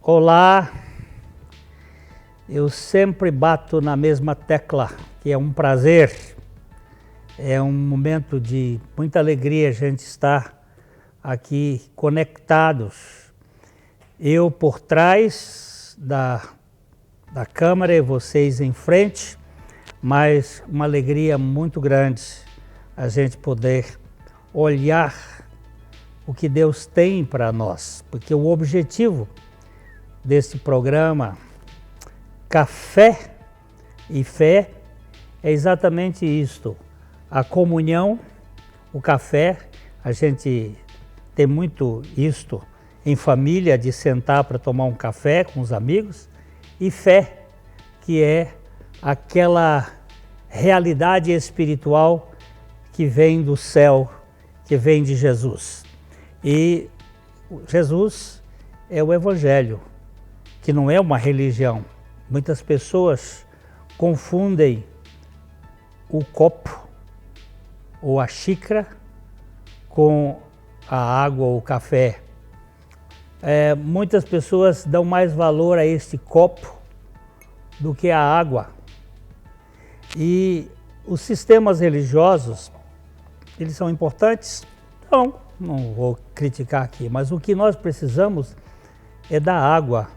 Olá, eu sempre bato na mesma tecla, que é um prazer, é um momento de muita alegria a gente estar aqui conectados. Eu por trás da câmera e vocês em frente, mas uma alegria muito grande a gente poder olhar o que Deus tem para nós, porque o objetivo desse programa Café e Fé é exatamente isto, a comunhão, o café, a gente tem muito isto em família, de sentar para tomar um café com os amigos, e fé, que é aquela realidade espiritual que vem do céu, que vem de Jesus. E Jesus é o Evangelho, que não é uma religião. Muitas pessoas confundem o copo ou a xícara com a água ou o café. Muitas pessoas dão mais valor a este copo do que a água. E os sistemas religiosos, eles são importantes? Não vou criticar aqui, mas o que nós precisamos é da água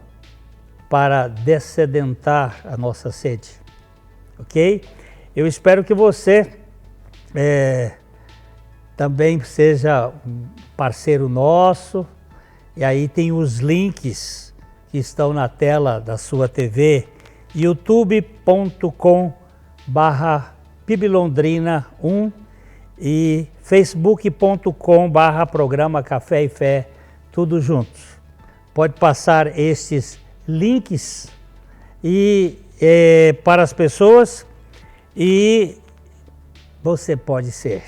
para dessedentar a nossa sede, ok? Eu espero que você também seja um parceiro nosso, e aí tem os links que estão na tela da sua TV, youtube.com/PIBLondrina1 e facebook.com/programa Café e Fé, tudo juntos. Pode passar estes links para as pessoas e você pode ser.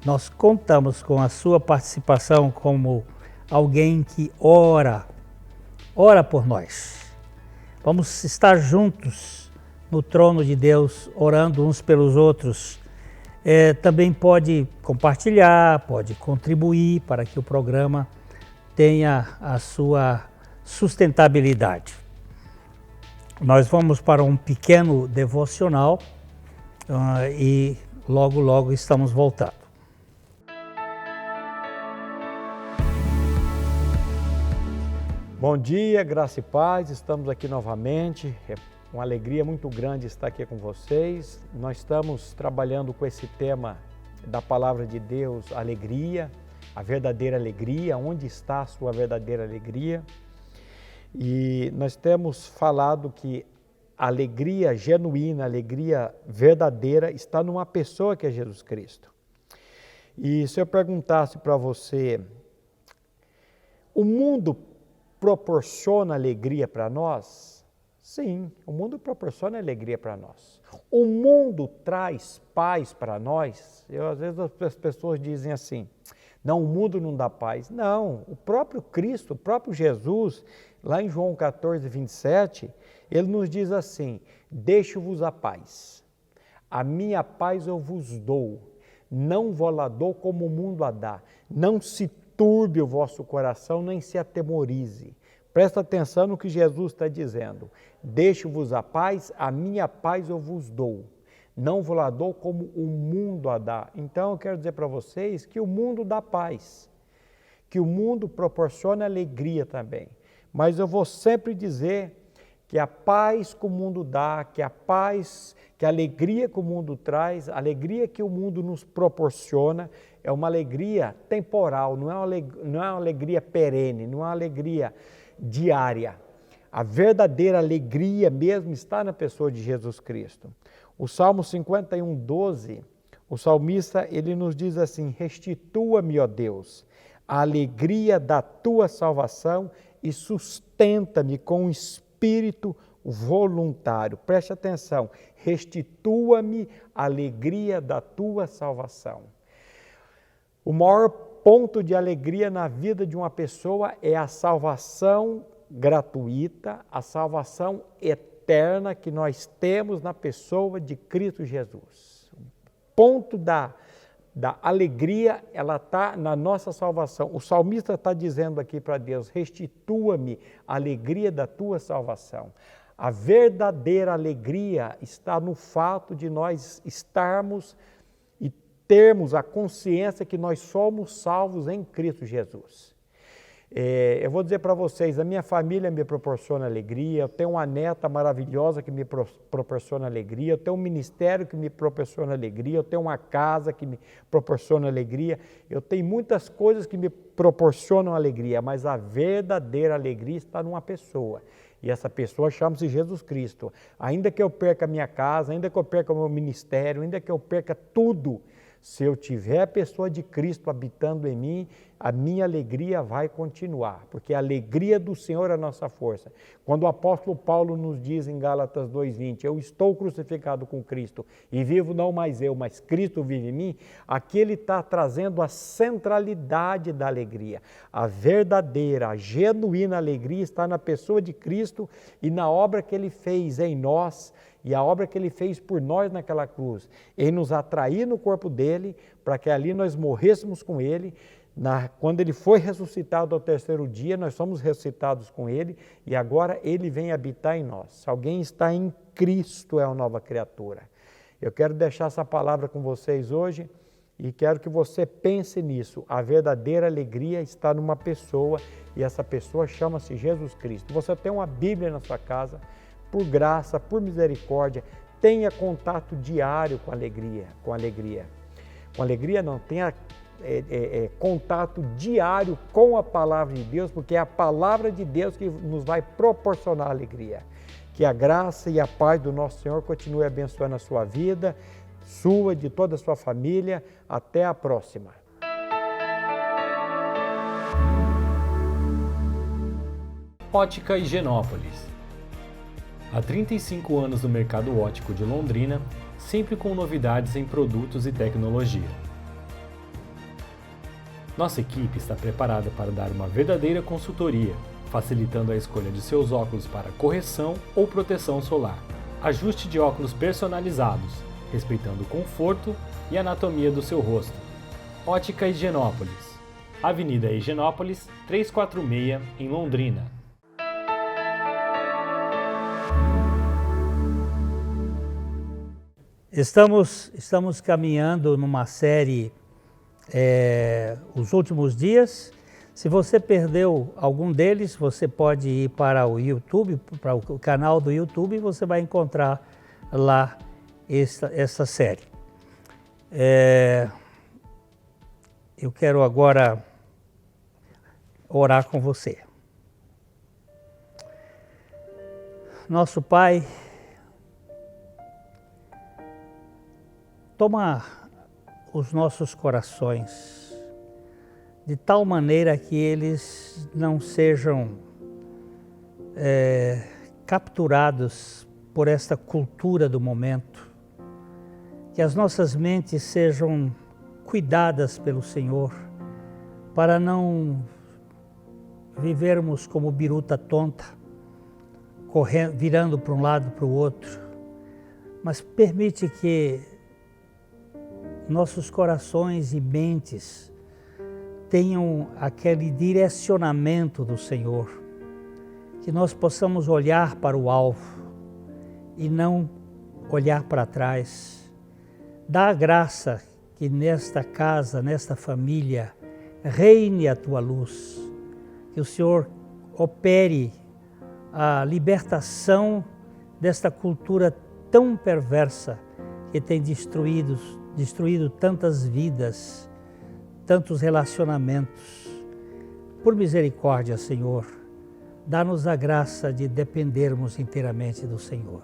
Nós contamos com a sua participação como alguém que ora por nós. Vamos estar juntos no trono de Deus, orando uns pelos outros. Também pode compartilhar, pode contribuir para que o programa tenha a sua sustentabilidade. Nós vamos para um pequeno devocional e logo estamos voltando. Bom dia, graça e paz, estamos aqui novamente, é uma alegria muito grande estar aqui com vocês. Nós estamos trabalhando com esse tema da Palavra de Deus, alegria, a verdadeira alegria, onde está a sua verdadeira alegria? E nós temos falado que a alegria genuína, a alegria verdadeira está numa pessoa que é Jesus Cristo. E se eu perguntasse para você, o mundo proporciona alegria para nós? Sim, o mundo proporciona alegria para nós. O mundo traz paz para nós? Às vezes as pessoas dizem assim, não, o mundo não dá paz. Não, o próprio Cristo, o próprio Jesus, lá em João 14, 27, ele nos diz assim, deixo-vos a paz, a minha paz eu vos dou, não vos a dou como o mundo a dá, não se turbe o vosso coração, nem se atemorize. Presta atenção no que Jesus está dizendo. Deixo-vos a paz, a minha paz eu vos dou. Não vos a dou como o mundo a dá. Então eu quero dizer para vocês que o mundo dá paz, que o mundo proporciona alegria também. Mas eu vou sempre dizer que a paz que o mundo dá, que a paz, que a alegria que o mundo traz, a alegria que o mundo nos proporciona, é uma alegria temporal, não é uma alegria perene, não é uma alegria diária. A verdadeira alegria mesmo está na pessoa de Jesus Cristo. O Salmo 51, 12, o salmista ele nos diz assim, restitua-me, ó Deus, a alegria da tua salvação e sustenta-me com um espírito voluntário. Preste atenção, restitua-me a alegria da tua salvação. O maior ponto de alegria na vida de uma pessoa é a salvação gratuita, a salvação eterna que nós temos na pessoa de Cristo Jesus. O ponto da da alegria, ela está na nossa salvação. O salmista está dizendo aqui para Deus, restitua-me a alegria da tua salvação. A verdadeira alegria está no fato de nós estarmos e termos a consciência que nós somos salvos em Cristo Jesus. Eu vou dizer para vocês, a minha família me proporciona alegria, eu tenho uma neta maravilhosa que me proporciona alegria, eu tenho um ministério que me proporciona alegria, eu tenho uma casa que me proporciona alegria, eu tenho muitas coisas que me proporcionam alegria, mas a verdadeira alegria está numa pessoa. E essa pessoa chama-se Jesus Cristo. Ainda que eu perca a minha casa, ainda que eu perca o meu ministério, ainda que eu perca tudo, se eu tiver a pessoa de Cristo habitando em mim, a minha alegria vai continuar, porque a alegria do Senhor é a nossa força. Quando o apóstolo Paulo nos diz em Gálatas 2:20, eu estou crucificado com Cristo e vivo não mais eu, mas Cristo vive em mim, aqui ele está trazendo a centralidade da alegria. A verdadeira, a genuína alegria está na pessoa de Cristo e na obra que ele fez em nós, e a obra que ele fez por nós naquela cruz, em nos atrair no corpo dele, para que ali nós morrêssemos com ele. Quando ele foi ressuscitado ao terceiro dia, nós somos ressuscitados com ele e agora ele vem habitar em nós. Se alguém está em Cristo, é uma nova criatura. Eu quero deixar essa palavra com vocês hoje e quero que você pense nisso. A verdadeira alegria está numa pessoa e essa pessoa chama-se Jesus Cristo. Você tem uma Bíblia na sua casa, por graça, por misericórdia, tenha contato diário com alegria. Com alegria não, tenha contato diário com a palavra de Deus, porque é a palavra de Deus que nos vai proporcionar alegria. Que a graça e a paz do nosso Senhor continue abençoando a sua vida, sua, de toda a sua família. Até a próxima. Ótica Higienópolis. Há 35 anos no mercado óptico de Londrina, sempre com novidades em produtos e tecnologia. Nossa equipe está preparada para dar uma verdadeira consultoria, facilitando a escolha de seus óculos para correção ou proteção solar. Ajuste de óculos personalizados, respeitando o conforto e anatomia do seu rosto. Ótica Higienópolis. Avenida Higienópolis, 346, em Londrina. Estamos caminhando numa série, os últimos dias. Se você perdeu algum deles, você pode ir para o YouTube, para o canal do YouTube, e você vai encontrar lá essa série. Eu quero agora orar com você. Nosso Pai, toma os nossos corações de tal maneira que eles não sejam capturados por esta cultura do momento, que as nossas mentes sejam cuidadas pelo Senhor, para não vivermos como biruta tonta, correndo, virando para um lado para o outro, mas permite que nossos corações e mentes tenham aquele direcionamento do Senhor, que nós possamos olhar para o alvo e não olhar para trás. Dá a graça que nesta casa, nesta família, reine a Tua luz, que o Senhor opere a libertação desta cultura tão perversa que tem destruído tantas vidas, tantos relacionamentos. Por misericórdia, Senhor, dá-nos a graça de dependermos inteiramente do Senhor.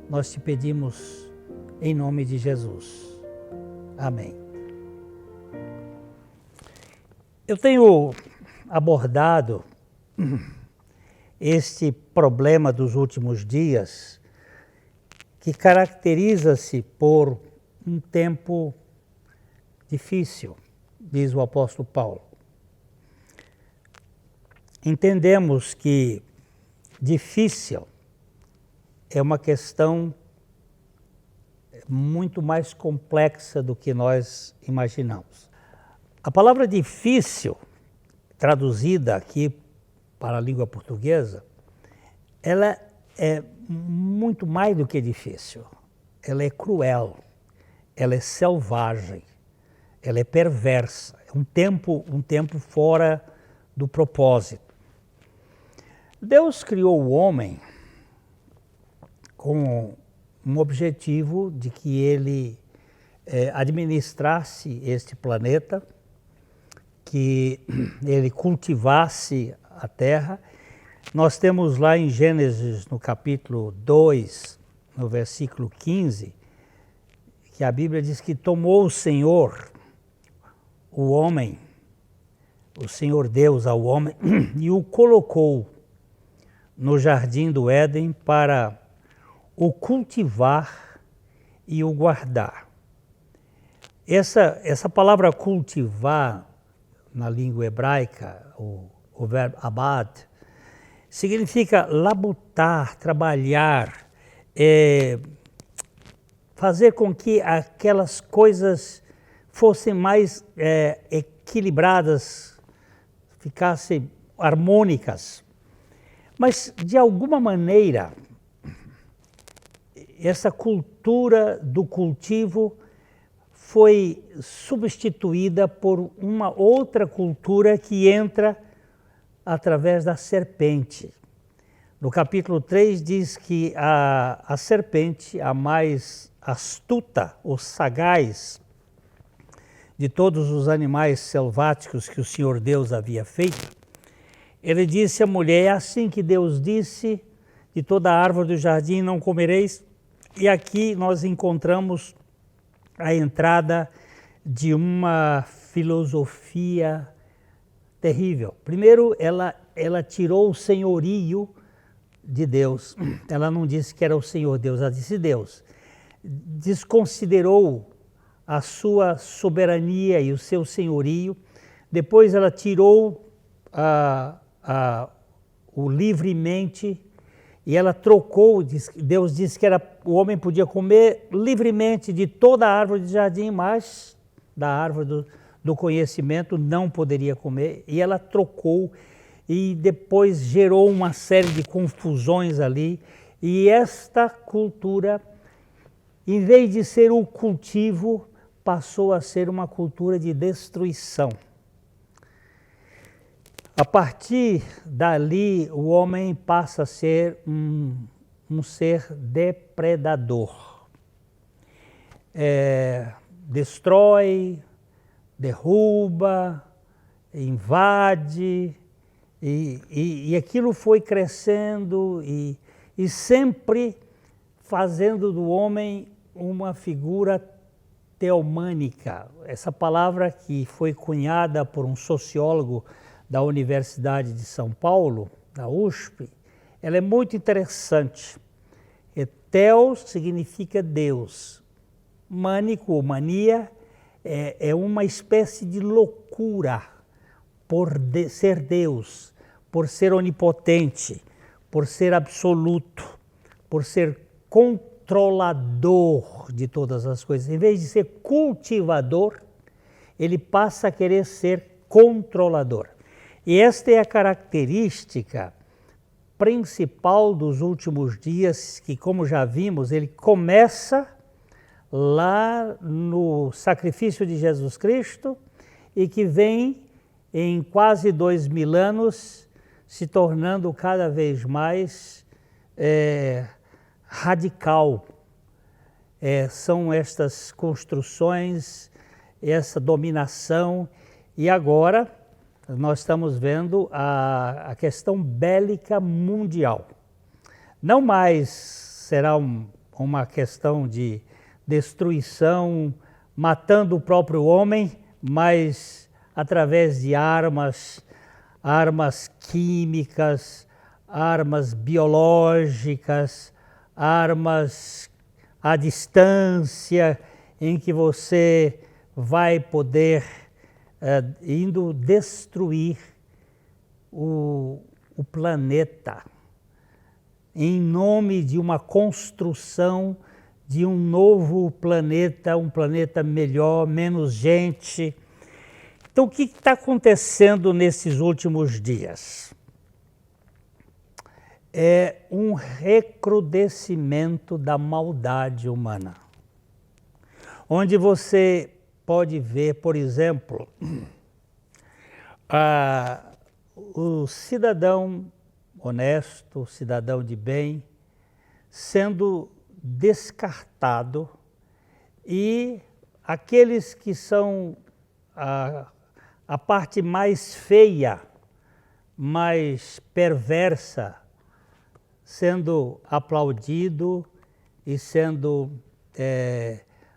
Nós te pedimos em nome de Jesus. Amém. Eu tenho abordado este problema dos últimos dias, que caracteriza-se por um tempo difícil, diz o apóstolo Paulo. Entendemos que difícil é uma questão muito mais complexa do que nós imaginamos. A palavra difícil, traduzida aqui para a língua portuguesa, ela é muito mais do que difícil. Ela é cruel, ela é selvagem, ela é perversa, é um tempo fora do propósito. Deus criou o homem com um objetivo de que ele administrasse este planeta, que ele cultivasse a terra. Nós temos lá em Gênesis, no capítulo 2, no versículo 15, que a Bíblia diz que tomou o Senhor, o homem, o Senhor Deus ao homem, e o colocou no jardim do Éden para o cultivar e o guardar. Essa palavra cultivar, na língua hebraica, o verbo abad, significa labutar, trabalhar, fazer com que aquelas coisas fossem mais equilibradas, ficassem harmônicas. Mas, de alguma maneira, essa cultura do cultivo foi substituída por uma outra cultura que entra através da serpente. No capítulo 3 diz que a serpente, a mais astuta ou sagaz de todos os animais selváticos que o Senhor Deus havia feito, ele disse à mulher: é assim que Deus disse, de toda árvore do jardim não comereis. E aqui nós encontramos a entrada de uma filosofia terrível. Primeiro, ela tirou o senhorio de Deus. Ela não disse que era o Senhor Deus, ela disse Deus. Desconsiderou a sua soberania e o seu senhorio. Depois ela tirou o livremente e ela trocou. Deus disse que o homem podia comer livremente de toda a árvore do jardim, mas da árvore do conhecimento não poderia comer. E ela trocou e depois gerou uma série de confusões ali. E esta cultura, em vez de ser o cultivo, passou a ser uma cultura de destruição. A partir dali, o homem passa a ser um ser depredador. Destrói, derruba, invade, e aquilo foi crescendo e sempre fazendo do homem uma figura teomânica. Essa palavra que foi cunhada por um sociólogo da Universidade de São Paulo, da USP, ela é muito interessante. Theos significa Deus. Mânico ou mania é uma espécie de loucura por ser Deus, por ser onipotente, por ser absoluto, por ser controlador de todas as coisas. Em vez de ser cultivador, ele passa a querer ser controlador. E esta é a característica principal dos últimos dias, que, como já vimos, ele começa lá no sacrifício de Jesus Cristo e que vem em quase 2000 anos se tornando cada vez mais radical. São estas construções, essa dominação, e agora nós estamos vendo a questão bélica mundial. Não mais será uma questão de destruição, matando o próprio homem, mas através de armas químicas, armas biológicas, armas à distância, em que você vai poder indo destruir o planeta em nome de uma construção de um novo planeta, um planeta melhor, menos gente. Então, o que está acontecendo nesses últimos dias? É um recrudescimento da maldade humana, onde você pode ver, por exemplo, o cidadão honesto, o cidadão de bem, sendo descartado, e aqueles que são a parte mais feia, mais perversa, sendo aplaudido e sendo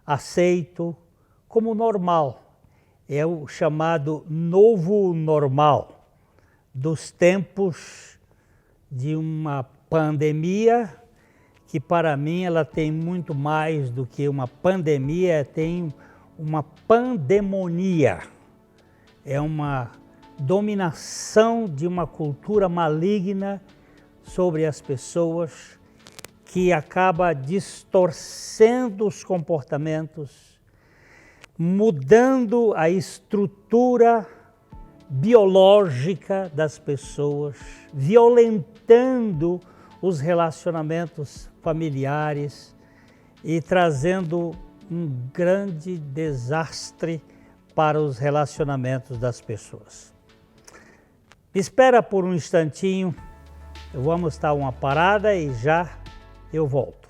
aceito como normal. É o chamado novo normal dos tempos de uma pandemia, que para mim ela tem muito mais do que uma pandemia, tem uma pandemonia. É uma dominação de uma cultura maligna sobre as pessoas, que acaba distorcendo os comportamentos, mudando a estrutura biológica das pessoas, violentando os relacionamentos familiares e trazendo um grande desastre para os relacionamentos das pessoas. Espera por um instantinho, vamos dar uma parada e já eu volto.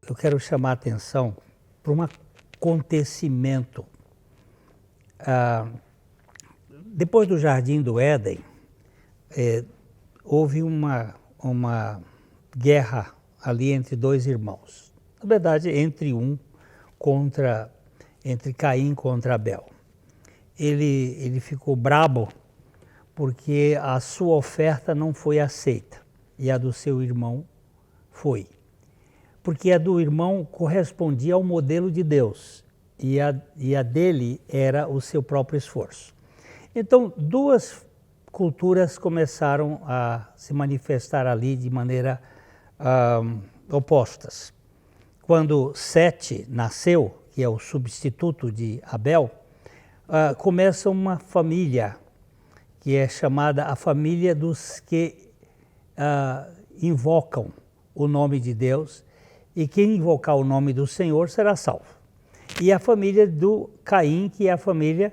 Eu quero chamar a atenção para um acontecimento. Depois do Jardim do Éden, houve uma guerra ali entre dois irmãos. Na verdade, entre Caim contra Abel. Ele ficou brabo porque a sua oferta não foi aceita e a do seu irmão foi. Porque a do irmão correspondia ao modelo de Deus e a dele era o seu próprio esforço. Então, duas culturas começaram a se manifestar ali de maneira opostas. Quando Sete nasceu, que é o substituto de Abel, começa uma família que é chamada a família dos que invocam o nome de Deus, e quem invocar o nome do Senhor será salvo. E a família do Caim, que é a família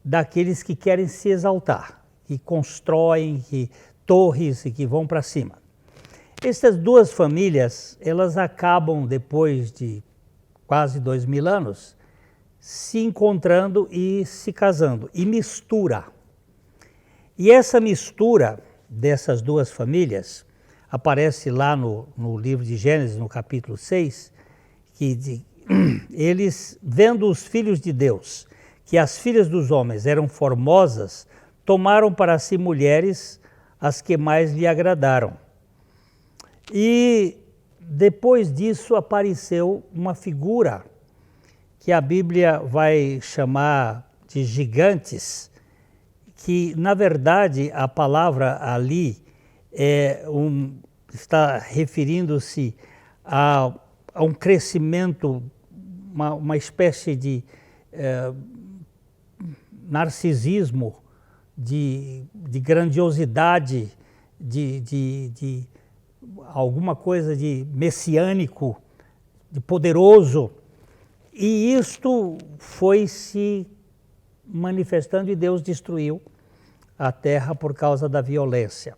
daqueles que querem se exaltar, que constroem torres e que vão para cima. Essas duas famílias, elas acabam, depois de quase 2000 anos, se encontrando e se casando, e mistura. E essa mistura dessas duas famílias aparece lá no livro de Gênesis, no capítulo 6, que eles, vendo os filhos de Deus, que as filhas dos homens eram formosas, tomaram para si mulheres as que mais lhe agradaram. E depois disso apareceu uma figura que a Bíblia vai chamar de gigantes, que na verdade a palavra ali está referindo-se a um crescimento, uma espécie de narcisismo, de grandiosidade, de alguma coisa de messiânico, de poderoso. E isto foi se manifestando e Deus destruiu a terra por causa da violência.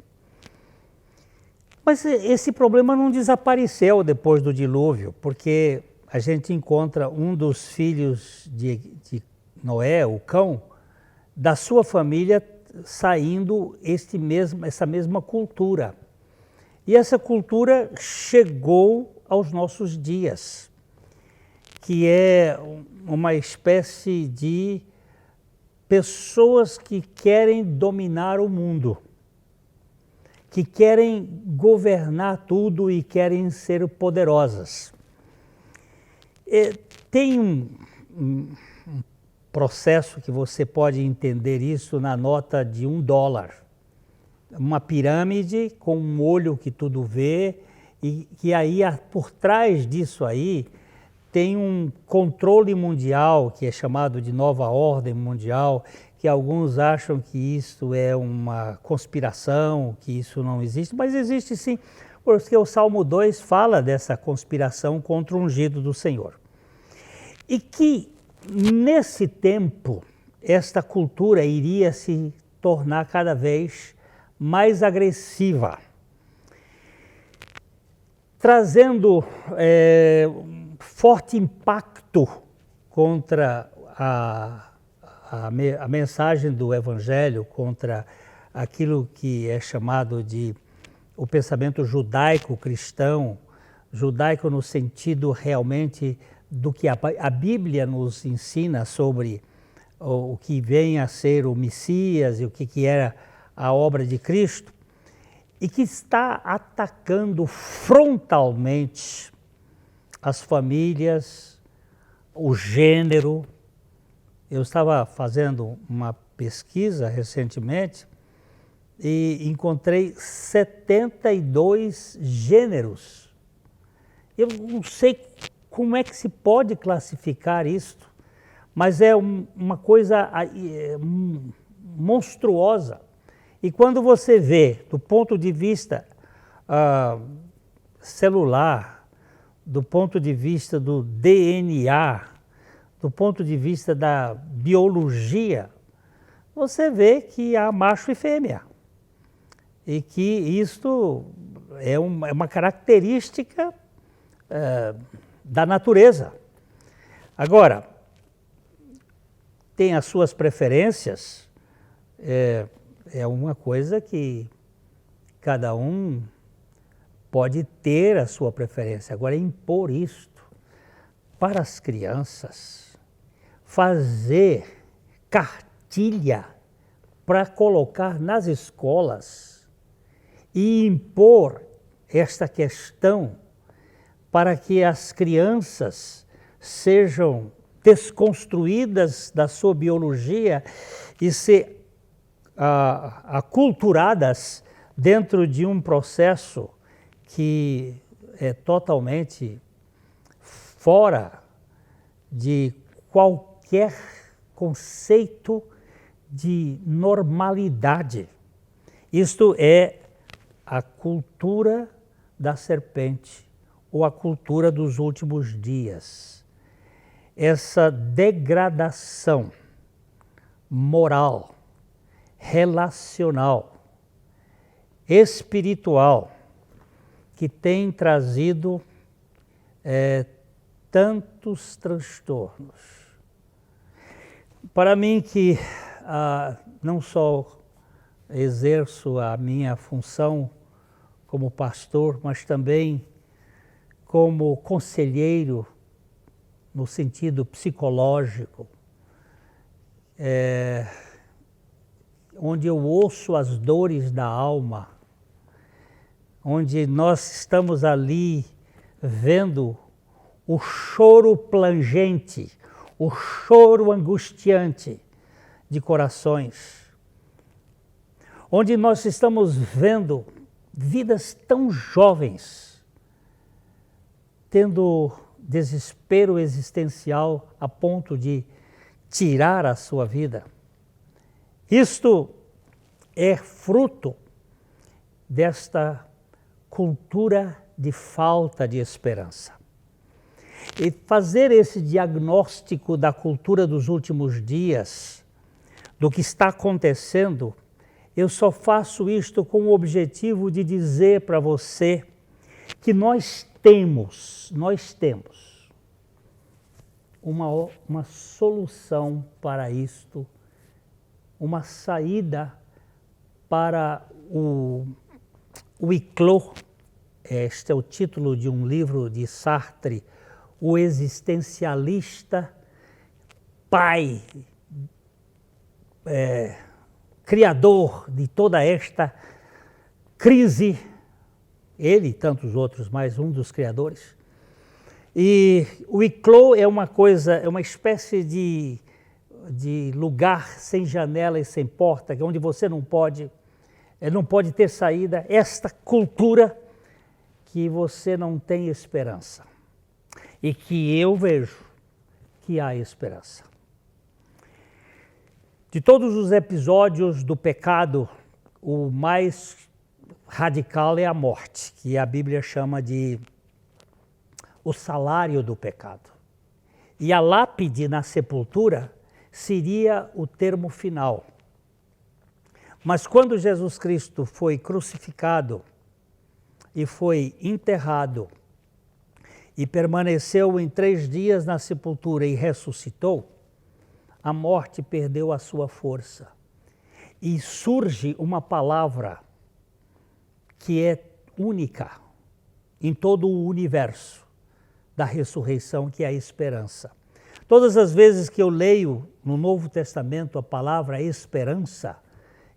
Mas esse problema não desapareceu depois do dilúvio, porque a gente encontra um dos filhos de Noé, o cão, da sua família saindo essa mesma cultura. E essa cultura chegou aos nossos dias, que é uma espécie de pessoas que querem dominar o mundo, que querem governar tudo e querem ser poderosas. Tem um processo que você pode entender isso na nota de $1. Uma pirâmide com um olho que tudo vê, e que aí por trás disso aí tem um controle mundial que é chamado de nova ordem mundial, que alguns acham que isso é uma conspiração, que isso não existe, mas existe sim, porque o Salmo 2 fala dessa conspiração contra o ungido do Senhor. E que nesse tempo esta cultura iria se tornar cada vez mais agressiva, trazendo forte impacto contra a mensagem do Evangelho, contra aquilo que é chamado de o pensamento judaico-cristão, judaico no sentido realmente do que a Bíblia nos ensina sobre o que vem a ser o Messias e o que era a obra de Cristo, e que está atacando frontalmente as famílias, o gênero. Eu estava fazendo uma pesquisa recentemente e encontrei 72 gêneros. Eu não sei como é que se pode classificar isto, mas é uma coisa monstruosa. E quando você vê, do ponto de vista celular, do ponto de vista do DNA, do ponto de vista da biologia, você vê que há macho e fêmea. E que isto é uma característica da natureza. Agora, tem as suas preferências, é uma coisa que cada um pode ter a sua preferência. Agora, impor isto para as crianças, fazer cartilha para colocar nas escolas e impor esta questão para que as crianças sejam desconstruídas da sua biologia e se aculturadas dentro de um processo que é totalmente fora de qualquer conceito de normalidade. Isto é a cultura da serpente, ou a cultura dos últimos dias. Essa degradação moral, relacional, espiritual, que tem trazido tantos transtornos. Para mim que não só exerço a minha função como pastor, mas também como conselheiro no sentido psicológico, onde eu ouço as dores da alma, onde nós estamos ali vendo o choro plangente, o choro angustiante de corações, onde nós estamos vendo vidas tão jovens tendo desespero existencial a ponto de tirar a sua vida. Isto é fruto desta cultura de falta de esperança. E fazer esse diagnóstico da cultura dos últimos dias, do que está acontecendo, eu só faço isto com o objetivo de dizer para você que nós temos uma solução para isto uma saída para o iclô. Este é o título de um livro de Sartre, o existencialista, pai, criador de toda esta crise, ele e tantos outros, mas um dos criadores. E o iclô é uma coisa, é uma espécie de lugar sem janela e sem porta, onde você não pode ter saída, esta cultura que você não tem esperança. E que eu vejo que há esperança. De todos os episódios do pecado, o mais radical é a morte, que a Bíblia chama de o salário do pecado. E a lápide na sepultura seria o termo final. Mas quando Jesus Cristo foi crucificado e foi enterrado e permaneceu em 3 dias na sepultura e ressuscitou, a morte perdeu a sua força. E surge uma palavra que é única em todo o universo da ressurreição, que é a esperança. Todas as vezes que eu leio no Novo Testamento a palavra esperança,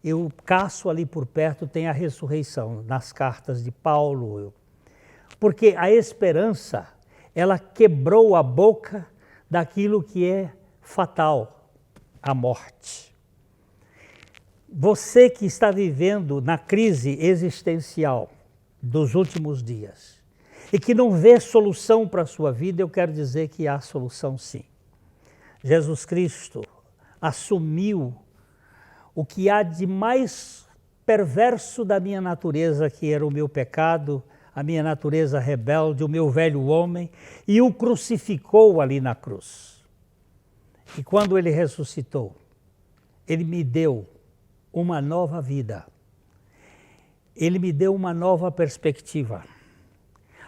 eu caço ali por perto, tem a ressurreição, nas cartas de Paulo. Porque a esperança, ela quebrou a boca daquilo que é fatal, a morte. Você que está vivendo na crise existencial dos últimos dias e que não vê solução para a sua vida, eu quero dizer que há solução sim. Jesus Cristo assumiu o que há de mais perverso da minha natureza, que era o meu pecado, a minha natureza rebelde, o meu velho homem, e o crucificou ali na cruz. E quando ele ressuscitou, ele me deu uma nova vida. Ele me deu uma nova perspectiva.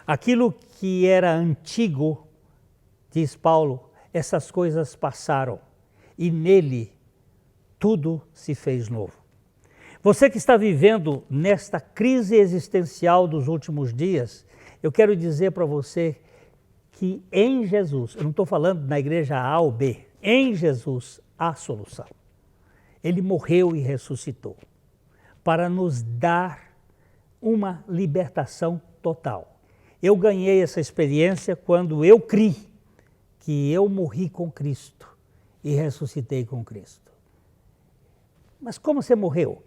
Aquilo que era antigo, diz Paulo, essas coisas passaram e nele tudo se fez novo. Você que está vivendo nesta crise existencial dos últimos dias, eu quero dizer para você que em Jesus, eu não estou falando na igreja A ou B, em Jesus há solução. Ele morreu e ressuscitou para nos dar uma libertação total. Eu ganhei essa experiência quando eu criei que eu morri com Cristo e ressuscitei com Cristo. Mas como você morreu?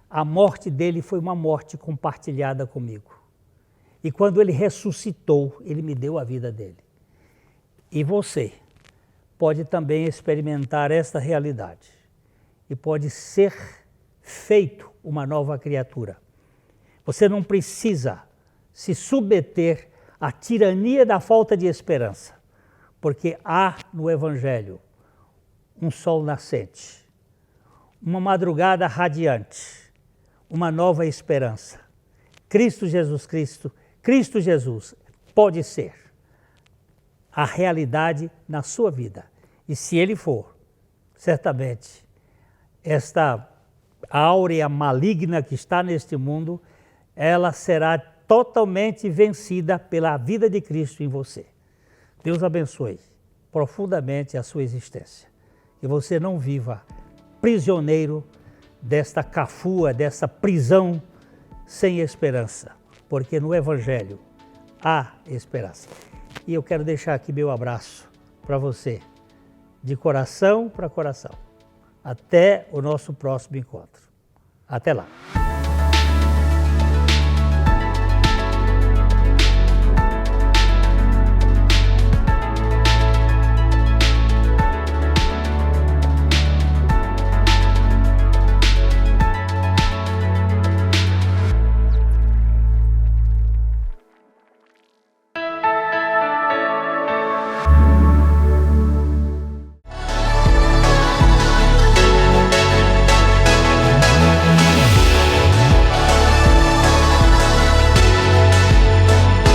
A morte dele foi uma morte compartilhada comigo. E quando ele ressuscitou, ele me deu a vida dele. E você pode também experimentar esta realidade. E pode ser feito uma nova criatura. Você não precisa se submeter à tirania da falta de esperança, porque há no Evangelho um sol nascente, uma madrugada radiante, uma nova esperança. Cristo Jesus pode ser a realidade na sua vida. E se ele for, certamente, esta áurea maligna que está neste mundo, ela será totalmente vencida pela vida de Cristo em você. Deus abençoe profundamente a sua existência. Que você não viva prisioneiro desta cafua, dessa prisão sem esperança, porque no Evangelho há esperança. E eu quero deixar aqui meu abraço para você, de coração para coração. Até o nosso próximo encontro. Até lá.